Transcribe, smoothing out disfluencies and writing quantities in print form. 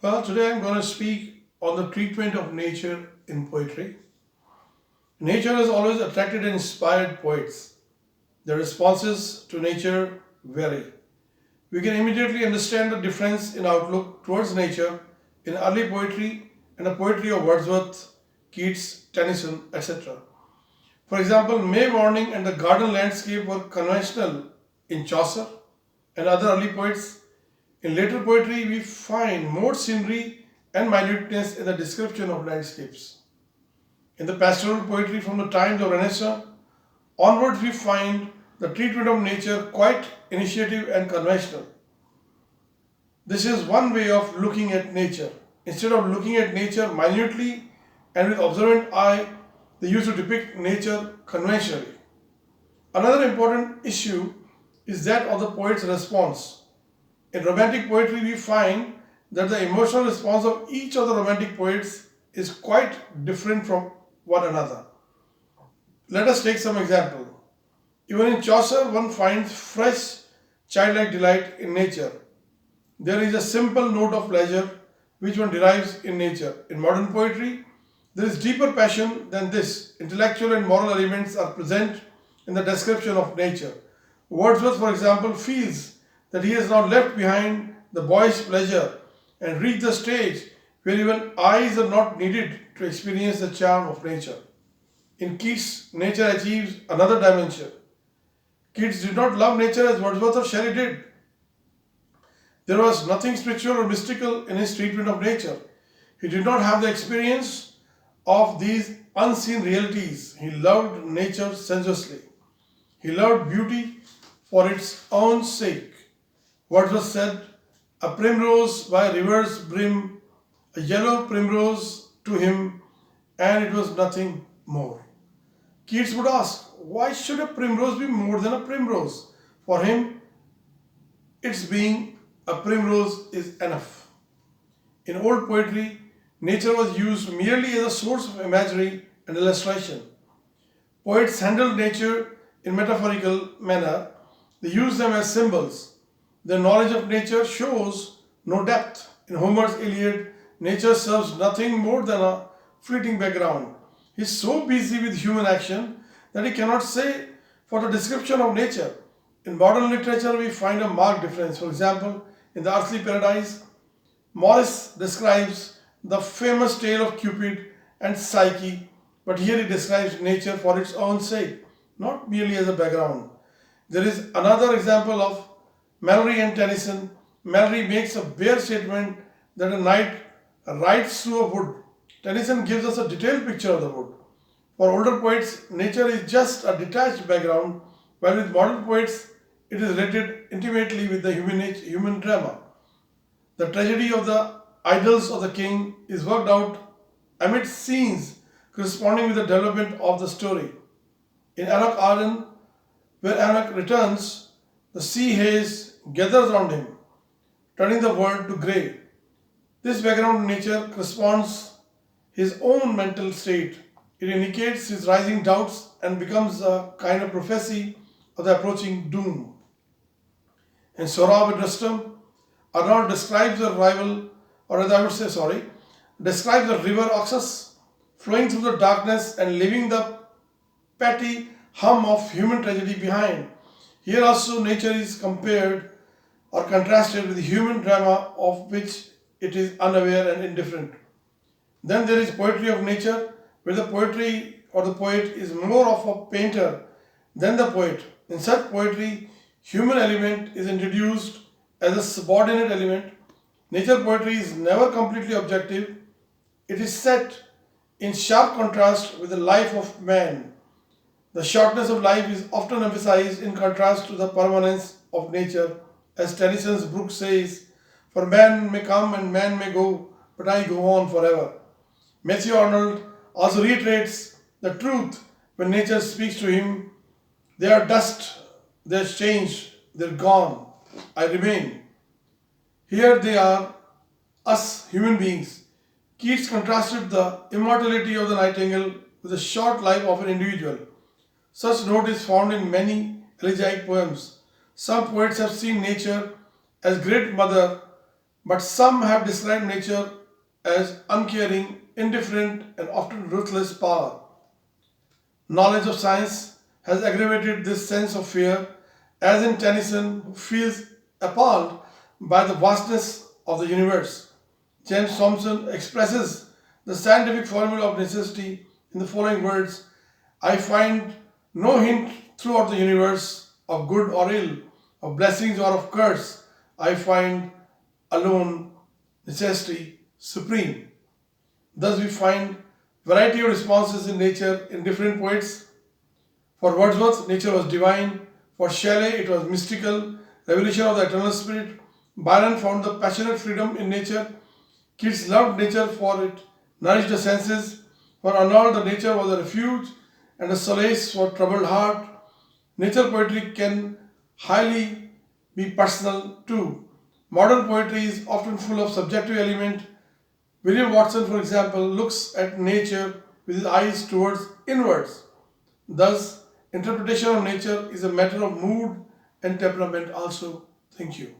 Well, today I'm going to speak on the treatment of nature in poetry. Nature has always attracted and inspired poets. Their responses to nature vary. We can immediately understand the difference in outlook towards nature in early poetry and the poetry of Wordsworth, Keats, Tennyson, etc. For example, May morning and the garden landscape were conventional in Chaucer and other early poets. In later poetry, we find more scenery and minuteness in the description of landscapes. In the pastoral poetry from the times of Renaissance onwards, we find the treatment of nature quite initiative and conventional. This is one way of looking at nature. Instead of looking at nature minutely and with observant eye, they used to depict nature conventionally. Another important issue is that of the poet's response. In romantic poetry, we find that the emotional response of each of the romantic poets is quite different from one another. Let us take some example. Even in Chaucer, one finds fresh, childlike delight in nature. There is a simple note of pleasure which one derives in nature. In modern poetry, there is deeper passion than this. Intellectual and moral elements are present in the description of nature. Wordsworth, for example, feels that he has now left behind the boyish pleasure and reached the stage where even eyes are not needed to experience the charm of nature. In Keats, nature achieves another dimension. Keats did not love nature as Wordsworth or Shelley did. There was nothing spiritual or mystical in his treatment of nature. He did not have the experience of these unseen realities. He loved nature sensuously. He loved beauty for its own sake. Wordsworth said, "A primrose by a river's brim, a yellow primrose to him, and it was nothing more." Keats would ask, why should a primrose be more than a primrose? For him, its being a primrose is enough. In old poetry, nature was used merely as a source of imagery and illustration. Poets handled nature in metaphorical manner. They used them as symbols. Their knowledge of nature shows no depth. In Homer's Iliad, nature serves nothing more than a fleeting background. He is so busy with human action that he cannot say for the description of nature. In modern literature, we find a marked difference. For example, in The Earthly Paradise, Morris describes the famous tale of Cupid and Psyche, but here he describes nature for its own sake, not merely as a background. There is another example of Mallory and Tennyson. Mallory makes a bare statement that a knight rides through a wood. Tennyson gives us a detailed picture of the wood. For older poets, nature is just a detached background, while with modern poets, it is related intimately with the human drama. The tragedy of the idols of the king is worked out amid scenes corresponding with the development of the story. In Enoch Arden, where Enoch returns, the sea haze gathers around him, turning the world to grey. This background nature corresponds his own mental state. It indicates his rising doubts and becomes a kind of prophecy of the approaching doom. In Sohrab and Rustum, Arnold describes the rival, or rather I would say sorry, describes the river Oxus flowing through the darkness and leaving the petty hum of human tragedy behind. Here also nature is compared or contrasted with the human drama of which it is unaware and indifferent. Then there is poetry of nature, where the poetry or the poet is more of a painter than the poet. In such poetry, human element is introduced as a subordinate element. Nature poetry is never completely objective. It is set in sharp contrast with the life of man. The shortness of life is often emphasized in contrast to the permanence of nature. As Tennyson's Brook says, "For man may come and man may go, but I go on forever." Matthew Arnold also reiterates the truth when nature speaks to him. "They are dust, they're changed, they're gone. I remain." Here they are, us human beings. Keats contrasted the immortality of the nightingale with the short life of an individual. Such note is found in many elegiac poems. Some poets have seen nature as great mother But some have described nature as uncaring, indifferent, and often ruthless power. Knowledge of science has aggravated this sense of fear, as in Tennyson, who feels appalled by the vastness of the universe. James Thomson expresses the scientific formula of necessity in the following words: I find no hint throughout the universe of good or ill, of blessings or of curse. I find alone necessity supreme. Thus, we find variety of responses in nature in different poets. For Wordsworth, nature was divine. For Shelley, it was mystical, revelation of the eternal spirit. Byron found the passionate freedom in nature. Keats loved nature for it nourished the senses. For Arnold, the nature was a refuge and a solace for troubled heart. Nature poetry can highly be personal too. Modern poetry is often full of subjective element. William Watson, for example, looks at nature with his eyes towards inwards. Thus, interpretation of nature is a matter of mood and temperament also. Thank you.